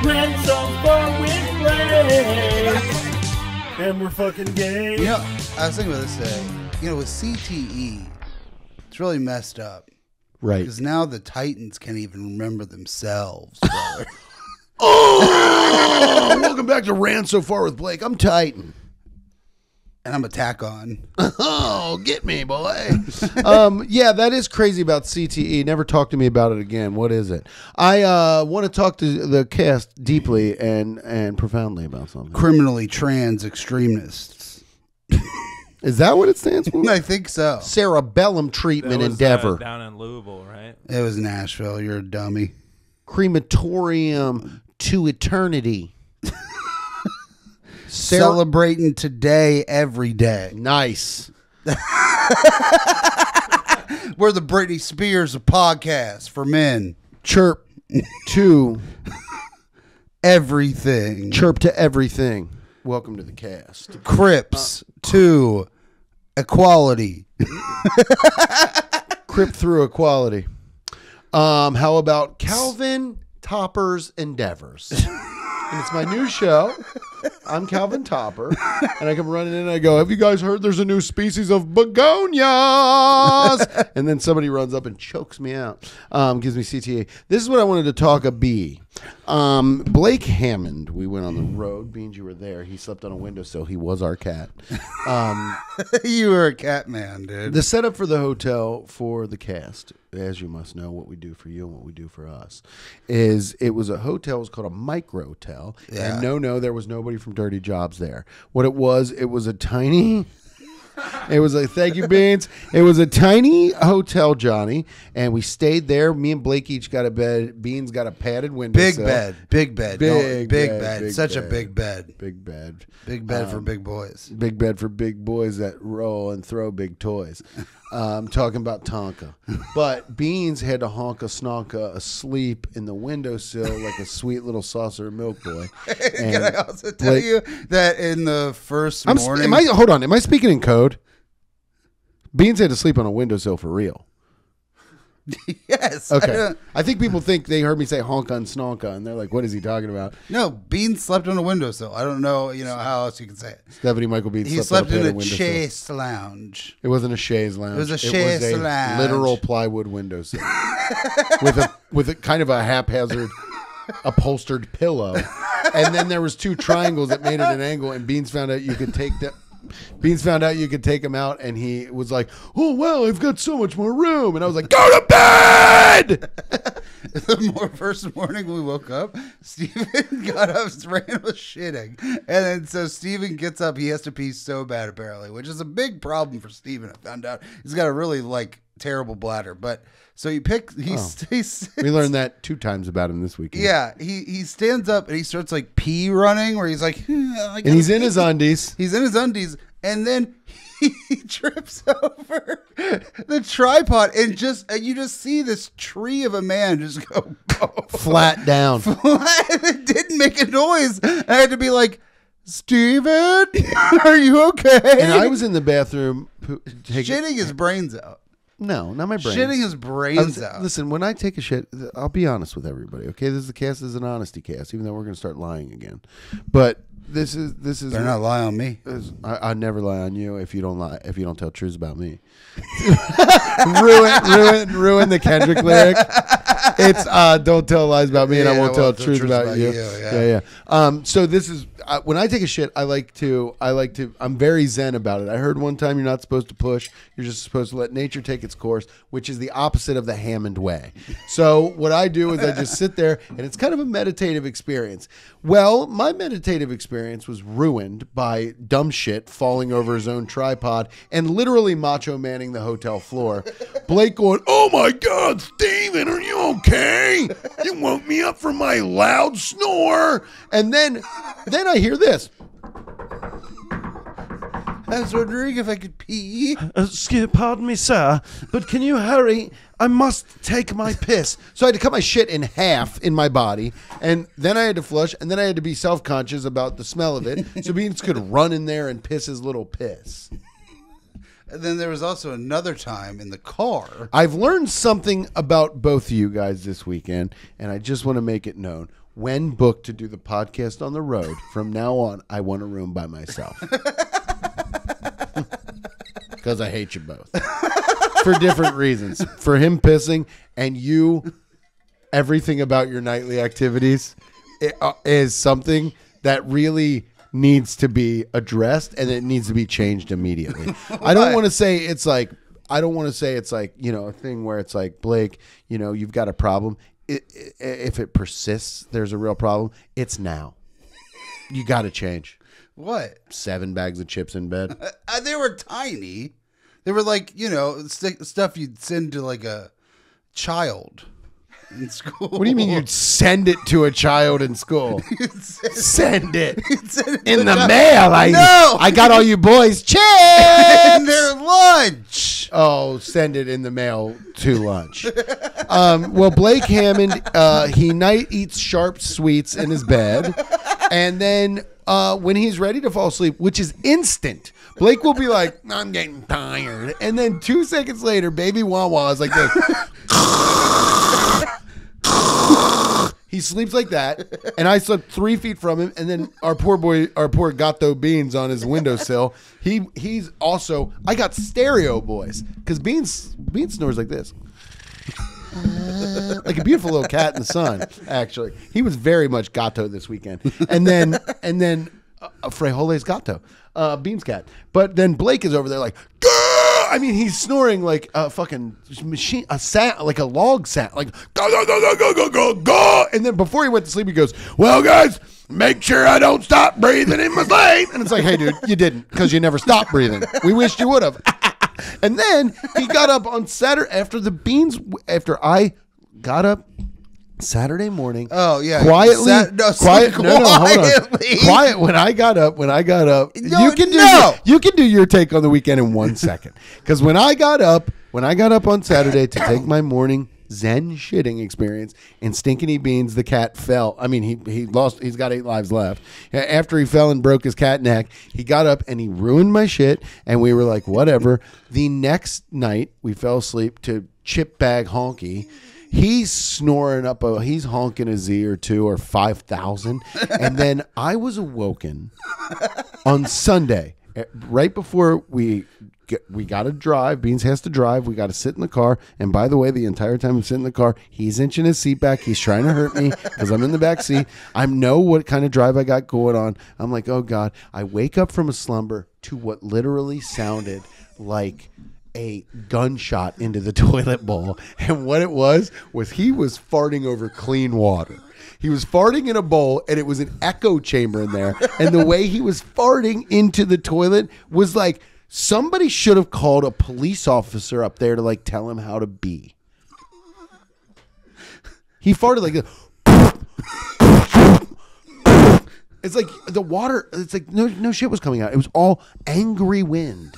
Rent so far with Blake. And we're fucking gay. You know, I was thinking about this today. You know, with CTE, it's really messed up. Right. Because now the Titans can't even remember themselves, brother. Oh, welcome back to Rant So Far with Blake. I'm Titan. And I'm a tack on. Oh, get me, boy. Yeah, that is crazy about CTE. Never talk to me about it again. What is it? I want to talk to the cast deeply and profoundly about something. Criminally trans extremists. Is that what it stands for? I think so. Cerebellum treatment That was, endeavor. down in Louisville, right? It was Nashville. You're a dummy. Crematorium to eternity. Celebrating today, every day. Nice. We're the Britney Spears of podcasts for men. Chirp to Everything. chirp to everything. Welcome to the cast. Crips to equality. Crip through equality. How about Calvin Topper's Endeavors? And it's my new show. I'm Calvin Topper, and I come running in and I go, have you guys heard there's a new species of begonias? And then somebody runs up and chokes me out, gives me CTA. This is what I wanted to talk a bee. Blake Hammond, we went on the road. Beans, you were there. He slept on a windowsill. He was our cat. You were a cat man, dude. The setup for the hotel for the cast, as you must know, what we do for you and what we do for us, is it was a hotel. It was called a microtel. Yeah. And no, there was nobody from Dirty Jobs there. What it was a tiny... It was a thank you, Beans. It was a tiny hotel, Johnny, and we stayed there. Me and Blake each got a bed. Beans got a padded window. Big bed. Big bed. Big Big bed, bed. big Such a bed. big bed. Big bed. Big bed for big boys. Big bed for big boys that roll and throw big toys. Talking about Tonka. But Beans had to honka snonka asleep in the windowsill like a sweet little saucer of milk boy. Can I also tell you that in the first morning... Hold on. Am I speaking in code? Beans had to sleep on a windowsill for real. Yes. Okay. I think people think they heard me say honka and snonka, and they're like, what is he talking about? No, Beans slept on a windowsill. I don't know, how else you can say it. Stephanie Michael Beans He slept slept on in a windowsill. chaise lounge. It wasn't a chaise lounge. It was a chaise lounge. Literal plywood windowsill with a kind of a haphazard upholstered pillow, and then there was two triangles that made it an angle. And Beans found out you could take that. Beans found out you could take him out, and he was like, "Oh wow, I've got so much more room." And I was like, "Go to bed." The first morning we woke up, Steven got up, ran was shitting. And then so Steven gets up, he has to pee so bad apparently, which is a big problem for Steven. I found out he's got a really terrible bladder. But so We learned that 2 times about him this weekend. Yeah, he stands up and he starts pee running where he's like, and he's in his undies. He's in his undies, and then he trips over the tripod, and you just see this tree of a man just go Flat down. It didn't make a noise. I had to be like, Steven, are you okay? And I was in the bathroom shitting his brains out. No, not my brains. Shitting his brains out. Listen, when I take a shit, I'll be honest with everybody. Okay, the cast is an honesty cast, even though we're going to start lying again. But this is. Better not lie on me. I never lie on you if you don't lie. If you don't tell truths about me, ruin the Kendrick lyric. It's don't tell lies about me, and I won't tell truth about you. Yeah. So this is when I take a shit. I like to. I'm very zen about it. I heard one time you're not supposed to push. You're just supposed to let nature take its course, which is the opposite of the Hammond way. So what I do is I just sit there, and it's kind of a meditative experience. Well, my meditative experience was ruined by dumb shit falling over his own tripod and literally macho manning the hotel floor. Blake going, "Oh my God, Steven, are you okay? You woke me up from my loud snore." And then I hear this. I was wondering if I could pee. Pardon me, sir, but can you hurry? I must take my piss. So I had to cut my shit in half in my body, and then I had to flush, and then I had to be self-conscious about the smell of it, so Beans could run in there and piss his little piss. And then there was also another time in the car. I've learned something about both of you guys this weekend, and I just want to make it known. When booked to do the podcast on the road, from now on, I want a room by myself. Because I hate you both. For different reasons. For him pissing, and you, everything about your nightly activities is something that really needs to be addressed, and it needs to be changed immediately. I don't want to say it's like, a thing where it's like, Blake, you've got a problem. If it persists, there's a real problem. It's now. You got to change. What? 7 bags of chips in bed. They were tiny. They were like, stuff you'd send to like a child in school. What do you mean you'd send it to a child in school? Send it in the mail. I got all you boys chips and their lunch. Oh, send it in the mail to lunch. Well, Blake Hammond, he night eats sharp sweets in his bed, and then when he's ready to fall asleep, which is instant, Blake will be like, I'm getting tired, and then 2 seconds later, baby Wawa is like this. He sleeps like that, and I slept 3 feet from him, and then our poor Gato Beans on his windowsill. He's also, I got stereo boys, because Beans snores like this. Like a beautiful little cat in the sun, actually. He was very much Gato this weekend. And then Frijoles Gato, Beans cat. But then Blake is over there like, Gah! I mean, he's snoring like a fucking machine, like a log sound, like, go, go, go, go, go, go, go, go. And then before he went to sleep, he goes, well, guys, make sure I don't stop breathing in my sleep. And it's like, hey, dude, you didn't, because you never stopped breathing. We wished you would have. And then he got up on Saturday after I got up Saturday morning. Oh yeah, quietly. Quiet. When I got up, you can do your take on the weekend in 1 second. Because when I got up on Saturday to take my morning Zen shitting experience, and Stinkiny Beans the cat fell. I mean, he's got 8 lives left. After he fell and broke his cat neck, he got up and he ruined my shit, and we were like, whatever. The next night, we fell asleep to Chip Bag Honky. He's snoring he's honking a Z or 2 or 5,000. And then I was awoken on Sunday, right before we got to drive. Beans has to drive. We got to sit in the car. And by the way, the entire time I'm sitting in the car, he's inching his seat back. He's trying to hurt me because I'm in the back seat. I know what kind of drive I got going on. I'm like, oh God. I wake up from a slumber to what literally sounded like a gunshot into the toilet bowl. And what it was he was farting over clean water. He was farting in a bowl, and it was an echo chamber in there. And the way he was farting into the toilet was like, somebody should have called a police officer up there to like tell him how to be. He farted like this. It's like the water, it's like no shit was coming out. It was all angry wind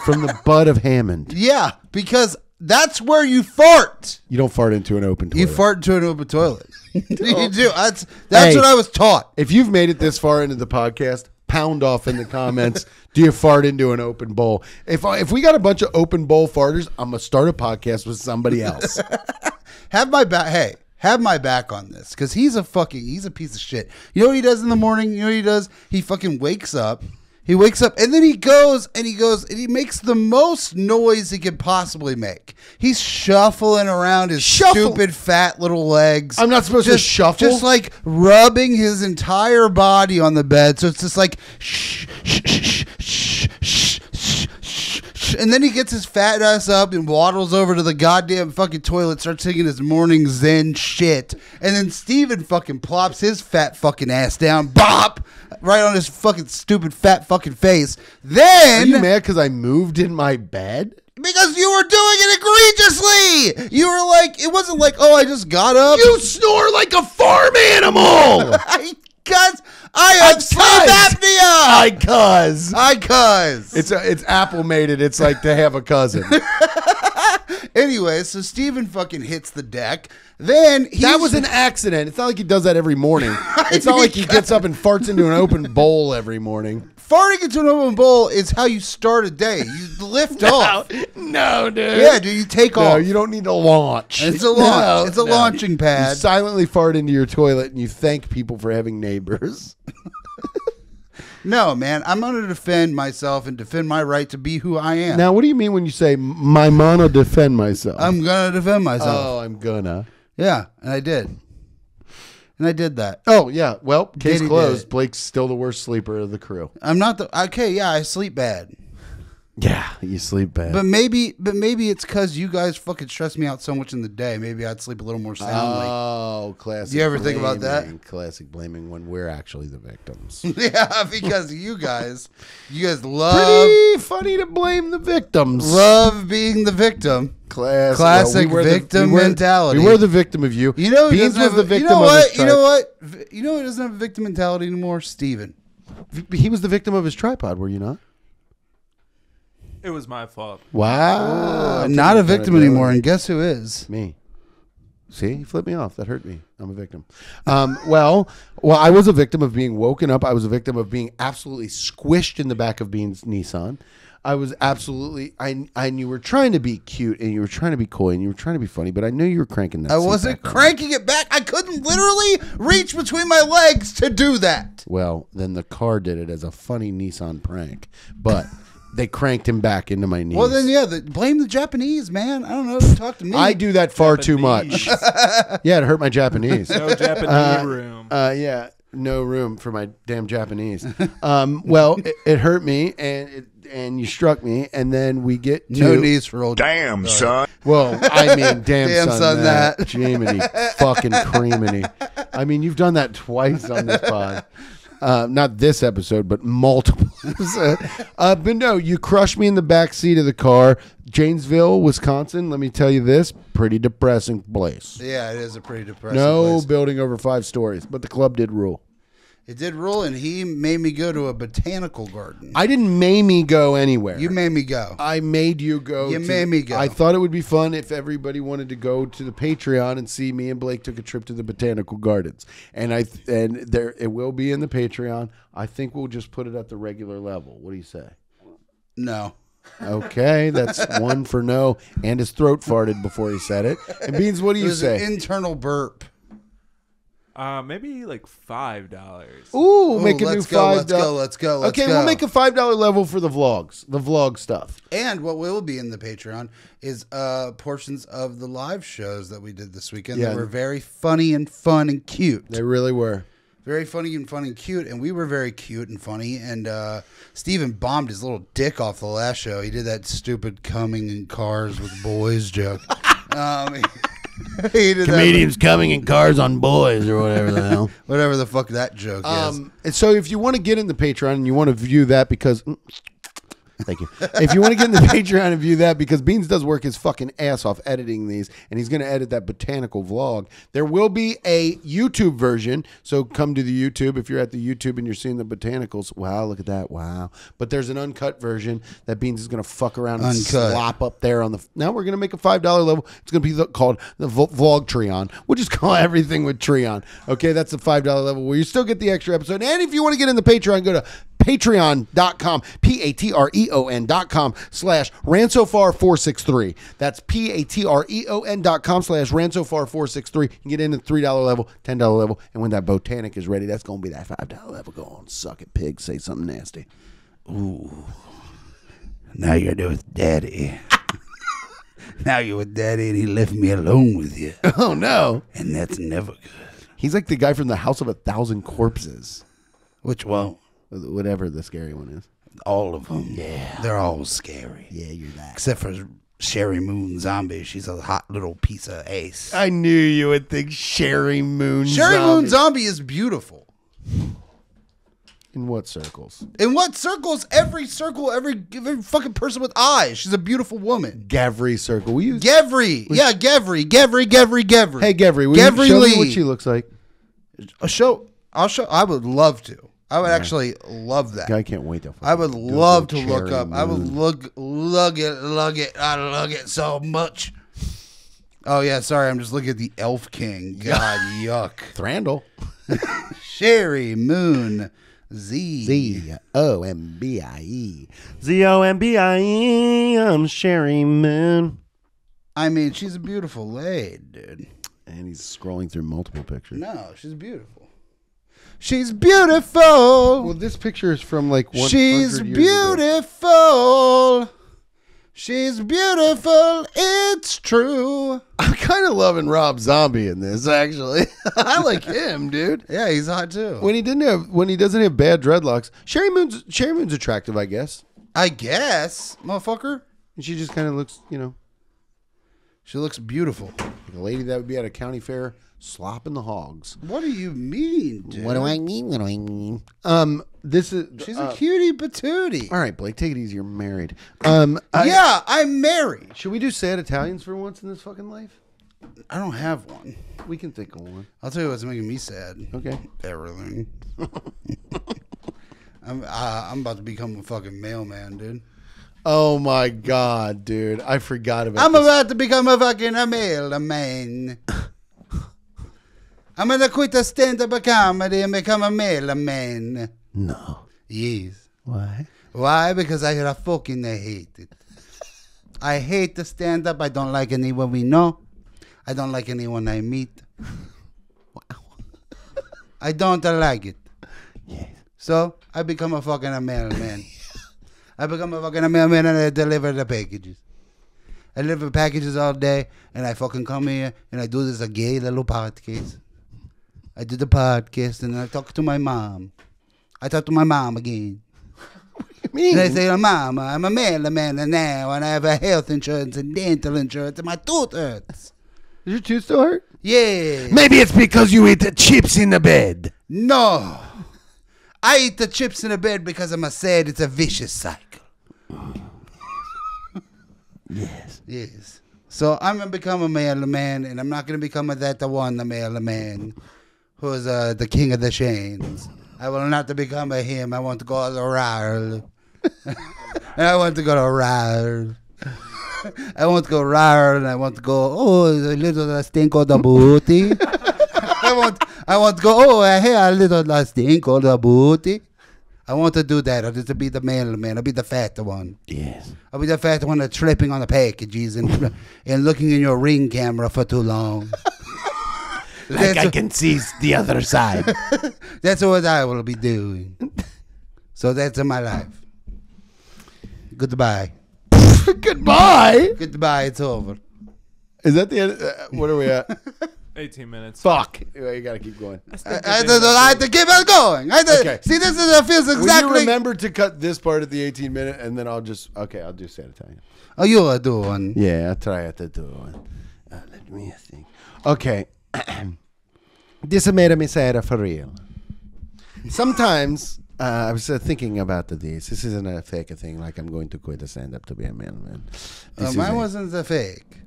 from the butt of Hammond. Yeah, because that's where you fart. You don't fart into an open toilet. You fart into an open toilet. You do. That's what I was taught. If you've made it this far into the podcast, pound off in the comments. Do you fart into an open bowl? If we got a bunch of open bowl farters, I'm gonna start a podcast with somebody else. Have my back. Hey, have my back on this, because he's a piece of shit. You know what he does in the morning? You know what he does? He fucking wakes up. He wakes up, and then he goes, and he makes the most noise he could possibly make. He's shuffling around his stupid fat little legs. I'm not supposed to shuffle? Just like rubbing his entire body on the bed. So it's just like, shh, shh, shh, shh, shh, shh, shh. And then he gets his fat ass up and waddles over to the goddamn fucking toilet, starts taking his morning Zen shit. And then Steven fucking plops his fat fucking ass down, bop, right on his fucking stupid fat fucking face. Then, are you mad because I moved in my bed? Because you were doing it egregiously. You were like, it wasn't like, oh, I just got up. You snore like a farm animal. I have sleep apnea. I cuz. It's Apple made it. It's like to have a cousin. Anyway, so Steven fucking hits the deck. Then that was an accident. It's not like he does that every morning. It's not like he gets up and farts into an open bowl every morning. Farting into an open bowl is how you start a day. You lift off. No, dude. Yeah, dude, you take off. No, you don't need to launch. It's a launch. It's a launching pad. You silently fart into your toilet and you thank people for having neighbors. No, man, I'm going to defend myself and defend my right to be who I am. Now, what do you mean when you say, my mono defend myself? I'm going to defend myself. Oh, I'm gonna. Yeah, and I did. And I did that. Oh, yeah. Well, case Did he closed. did. Blake's still the worst sleeper of the crew. I'm not the... Okay, yeah, I sleep bad. Yeah, you sleep bad. But maybe it's because you guys fucking stress me out so much in the day. Maybe I'd sleep a little more soundly. Oh, classic. You ever think about that? Classic blaming when we're actually the victims. Yeah, because you guys love... Pretty funny to blame the victims. Love being the victim. Classic victim mentality. We were the victim of you. You know, Beans was the victim you know of his what? You know what? You know who doesn't have a victim mentality anymore? Steven. He was the victim of his tripod, were you not? It was my fault. Wow. Not a victim anymore, and guess who is? Me. See, he flipped me off. That hurt me. I'm a victim. Well, I was a victim of being woken up. I was a victim of being absolutely squished in the back of Bean's Nissan. I was absolutely. I knew you were trying to be cute and you were trying to be coy and you were trying to be funny, but I knew you were cranking that. I wasn't cranking it back. I couldn't literally reach between my legs to do that. Well, then the car did it as a funny Nissan prank, but. They cranked him back into my knees. Well, then, yeah, blame the Japanese, man. I don't know. Talk to me. I do that far too much. Yeah, it hurt my Japanese. No Japanese room. Yeah, no room for my damn Japanese. Well, it hurt me, and you struck me, and then we get to... No knees for old... Damn, son. Well, I mean, damn son that. Jiminy fucking creaminy. I mean, you've done that twice on this pod. Not this episode, but multiple. But no, you crushed me in the back seat of the car. Janesville, Wisconsin. Let me tell you this: pretty depressing place. Yeah, it is a pretty depressing No place. building over 5 stories, but the club did rule. It did rule, and he made me go to a botanical garden. I didn't make me go anywhere. You made me go. I made you go. You made me go. I thought it would be fun if everybody wanted to go to the Patreon and see me and Blake took a trip to the botanical gardens. And there it will be in the Patreon. I think we'll just put it at the regular level. What do you say? No. Okay, that's one for no. And his throat farted before he said it. And Beans, what do you say? An internal burp. Maybe like $5. Ooh, make a new $5. Let's go. Okay, we'll make a $5 level for the vlogs, the vlog stuff. And what will be in the Patreon is portions of the live shows that we did this weekend that were very funny and fun and cute. They really were. Very funny and fun and cute, and we were very cute and funny. And Steven bombed his little dick off the last show. He did that stupid coming in cars with boys joke. He did Comedians coming in cars on boys or whatever the hell. Whatever the fuck that joke is. And so if you want to get in the Patreon and you want to view that because... Thank you. If you want to get in the Patreon and view that, because Beans does work his fucking ass off editing these, and he's going to edit that botanical vlog, there will be a YouTube version. So come to the YouTube. If you're at the YouTube and you're seeing the botanicals, wow, look at that. Wow. But there's an uncut version that Beans is going to fuck around and slop up there on the... Now we're going to make a $5 level. It's going to be called the Vlog Treon. We'll just call everything with Treon. Okay, that's the $5 level where you still get the extra episode. And if you want to get in the Patreon, go to patreon.com, patreon.com/ransofar463. That's patreon.com/ransofar463. You can get in at the $3 level, $10 level, and when that botanic is ready, that's going to be that $5 level. Go on, suck it, pig, say something nasty. Ooh. Now you're with Daddy. Now you're with Daddy and he left me alone with you. Oh, no. And that's never good. He's like the guy from the House of 1,000 Corpses. Which one? Whatever the scary one is. All of them. Yeah. They're all scary. Yeah, you're that. Except for Sherry Moon Zombie. She's a hot little piece of ace. I knew you would think Sherry Moon Sherry Moon Zombie is beautiful. In what circles? In what circles? Every circle, every fucking person with eyes. She's a beautiful woman. Gavri circle. Will you? Gevry. Yeah, Gevry. Hey, Gavri, will you show me what she looks like? I'll show. I would love to. I would actually love that. I can't wait to. I would love to look up. I would lug it. I lug it so much. Oh, yeah, sorry. I'm just looking at the Elf King. God, yuck. Thrandle. Sherry Moon Z. Z-O-M-B-I-E. Z-O-M-B-I-E. I'm Sherry Moon. I mean, she's a beautiful lady, dude. And he's scrolling through multiple pictures. No, she's beautiful. She's beautiful. Well, this picture is from like 100 She's years ago. beautiful. She's beautiful. It's true. I'm kind of loving Rob Zombie in this, actually. I like him, dude. Yeah, he's hot too. When he doesn't have bad dreadlocks, Sherry Moon's attractive, I guess. I guess, motherfucker. And she just kind of looks, She looks beautiful. like a lady that would be at a county fair slopping the hogs. What do you mean, dude? What do I mean? This is She's a cutie patootie. all right, Blake. Take it easy. You're married. Yeah, I'm married. Should we do sad Italians for once in this fucking life? I don't have one. We can think of one. I'll tell you what's making me sad. Okay. Everything. I'm about to become a fucking mailman, dude. Oh my god, dude! I forgot about. I'm this. about to become a fucking mailman. I'm gonna quit the stand-up comedy and become a mailman. No. Yes. Why? Why? Because I fucking hate it. I hate the stand-up. I don't like anyone we know. I don't like anyone I meet. Wow. I don't like it. Yes. So I become a fucking mailman. I become a fucking mailman and I deliver the packages. I deliver packages all day and I fucking come here and I do this a gay little podcast. I do the podcast and I talk to my mom. I talk to my mom again. What do you mean? And I say, Mama, I'm a mailman now and I have a health insurance and dental insurance and my tooth hurts. Is your tooth still hurt? Yeah. Maybe it's because you eat the chips in the bed. No. I eat the chips in the bed because I'm sad. It's a vicious cycle. Yes. Yes. So I'm going to become a mailman, and I'm not going to become the mailman who's the king of the chains. I will not become a him. I want to go all around. And I want to go around. I want to go around, and I want to go, oh, a little stink of the booty. I want to go, oh, I hear a little stink of the booty. I want to do that. I'll just be the mailman. I'll be the fat one. Yes. I'll be the fat one that's tripping on the packages and looking in your Ring camera for too long. Like I can see the other side. That's what I will be doing. So that's my life. Goodbye. Goodbye. Goodbye. It's over. Is that the end? What are we at? 18 minutes. Fuck. You gotta keep going. I have to keep it going. Okay. See, this is it feels Will you exactly. remember to cut this part at the 18-minute, and then I'll do sad Italian. Oh, you are doing. Yeah, I'll try to do one. Let me think. Okay. This made me sad for real. Sometimes I was thinking about this. This isn't a fake thing, like I'm going to quit the stand-up to be a mailman. Mine wasn't the fake.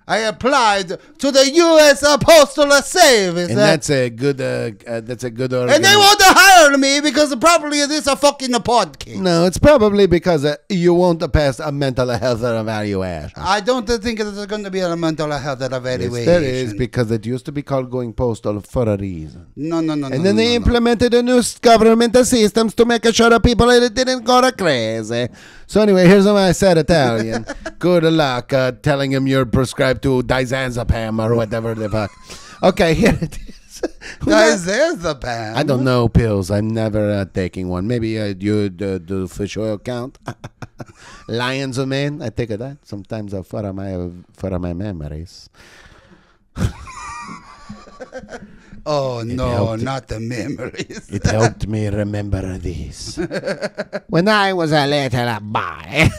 I applied to the U.S. Postal Service. And that's a good. And they want to hire me because probably this is a fucking podcast. No, it's probably because you won't pass a mental health evaluation. I don't think there's going to be a mental health evaluation. Yes, there is, because it used to be called going postal for a reason. No. And then they implemented the new government systems to make sure that people didn't go crazy. So anyway, here's my sad Italian. Good luck telling him you're prescribed to diazepam or whatever the fuck. Okay, here it is. Diazepam. I don't know pills. I'm never taking one. Maybe you do fish oil count. Lion's mane. I take that sometimes for my memories. Oh, no, not the memories. It helped me remember this. When I was a little boy,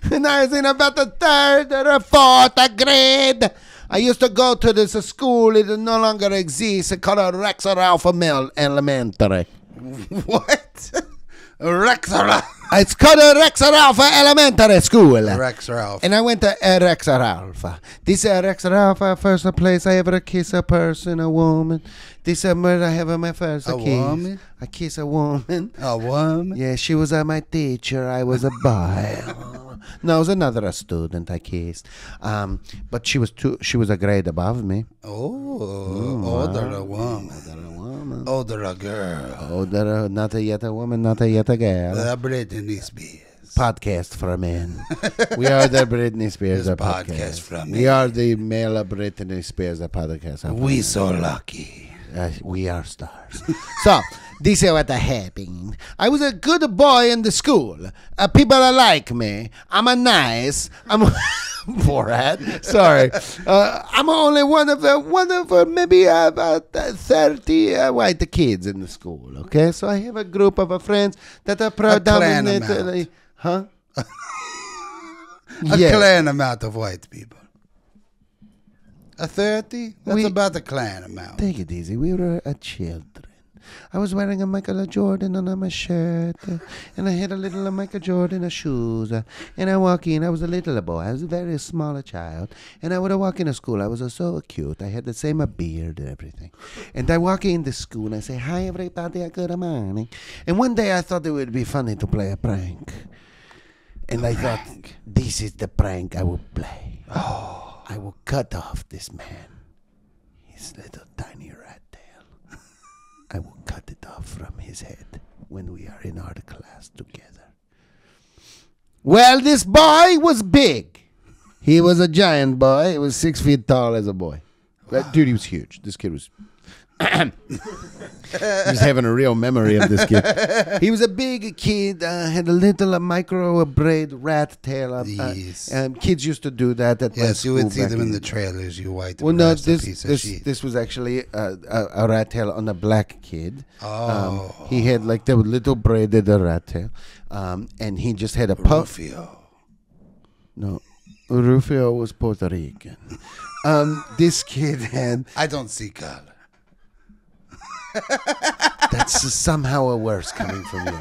when I was in about the 3rd or 4th grade, I used to go to this school. It no longer exists. It's called Rex Ralph Elementary. What? Rex Ralph. It's called Rex Ralph Elementary School. Rex Ralph. And I went to Rex Ralph. This Rex Ralph, first place I ever kiss a person, a woman. This summer I have my first kiss. Woman? I kiss a woman. A woman? Yeah, she was my teacher. I was a boy. No, it was another student I kissed. But she was a grade above me. Oh, older woman. Older girl. Older, not yet a woman, not yet a girl. Britney Spears. Podcast for men. We are the Britney Spears This podcast. podcast for We men. are the male Britney Spears podcast. We so lucky. We are stars. So, this is what happened. I was a good boy in the school. People like me. I'm a nice. I'm Borat. Sorry. I'm only one of maybe about 30 white kids in the school. Okay, so I have a group of friends that are predominantly, huh? A Yeah. clan amount of white people. A 30? That's about a clan amount. Take it easy. We were children. I was wearing a Michael Jordan on my shirt, and I had a little Michael Jordan shoes. And I walk in. I was a little boy. I was a very small child. And I would walk into school. I was so cute. I had the same beard and everything. And I walk into school and I say, "Hi, everybody. Good morning." And one day I thought it would be funny to play a prank. And I thought, this is the prank I will play. Oh, I will cut off this man, his little tiny rat tail. I will cut it off from his head when we are in art class together. Well, this boy was big. He was a giant boy. He was 6 feet tall as a boy. That dude, he was huge. This kid was... Just having a real memory of this kid. He was a big kid, had a little micro braid rat tail. Yes. Kids used to do that at my Yes, you would school see back them in in the trailers, you white Well, no, piece of shit. this was actually a rat tail on a black kid. Oh. He had like the little braided rat tail, and he just had a puff. Rufio. No, Rufio was Puerto Rican. This kid had. I don't see color. That's somehow a worse coming from you.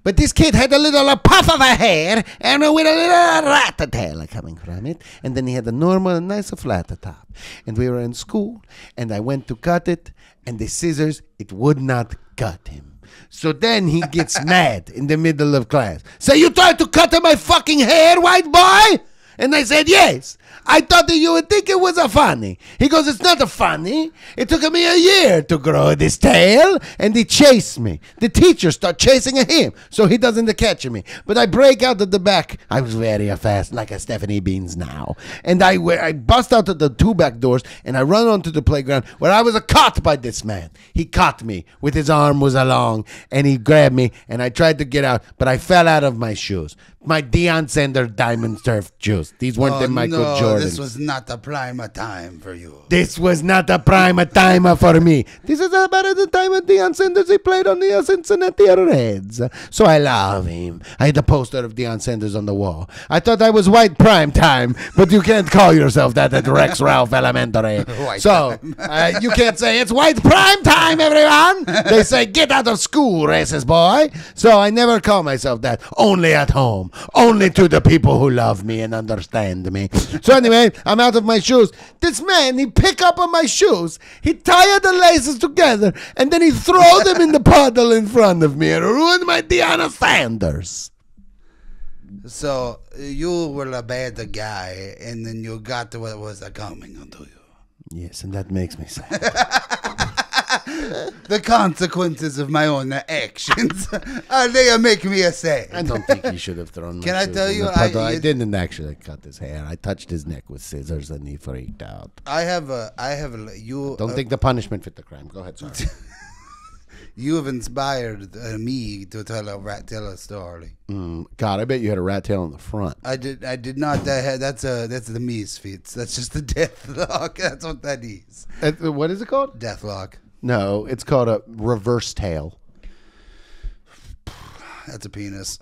But this kid had a little puff of a hair and with a little rat tail coming from it. And then he had a normal, nice flat top. And we were in school, and I went to cut it, and the scissors, it would not cut him. So then he gets mad in the middle of class. Say, "You tried to cut my fucking hair, white boy?" And I said, "Yes. I thought that you would think it was a funny." He goes, "It's not a funny. It took me a year to grow this tail." And he chased me. The teacher start chasing him so he doesn't catch me. But I break out of the back. I was very fast, like a Stephanie Beans now. And I bust out of the 2 back doors, and I run onto the playground where I was caught by this man. He caught me with his arm was along, and he grabbed me, and I tried to get out, but I fell out of my shoes. My Deion Sanders diamond surf shoes. These weren't the Michael Jordan. This was not the prime time for you. This was not a prime time for me. This is about the time of Deion Sanders he played on the Cincinnati Reds. So I love him. I had a poster of Deion Sanders on the wall. I thought I was white prime time, but you can't call yourself that at Rex Ralph Elementary. So you can't say it's white prime time, everyone. They say, "Get out of school, racist boy." So I never call myself that. Only at home. Only to the people who love me and understand me. So anyway, I'm out of my shoes. This man, he pick up on my shoes. He tie the laces together, and then he throw them in the puddle in front of me and ruin my Deion Sanders. So you were a bad guy, and then you got to what was coming onto you. Yes, and that makes me sad. The consequences of my own actions they make me sad. I don't think he should have thrown my Can I shoes tell in you, the puddle. I you- didn't actually cut his hair. I touched his neck with scissors, and he freaked out. You Don't think the punishment fit the crime. Go ahead, sorry. you have inspired me to tell a story. God, I bet you had a rat tail in the front. I did not. That's the misfits. That's just the deathlock. That's what that is. What is it called? Deathlock. No, it's called a reverse tail. That's a penis.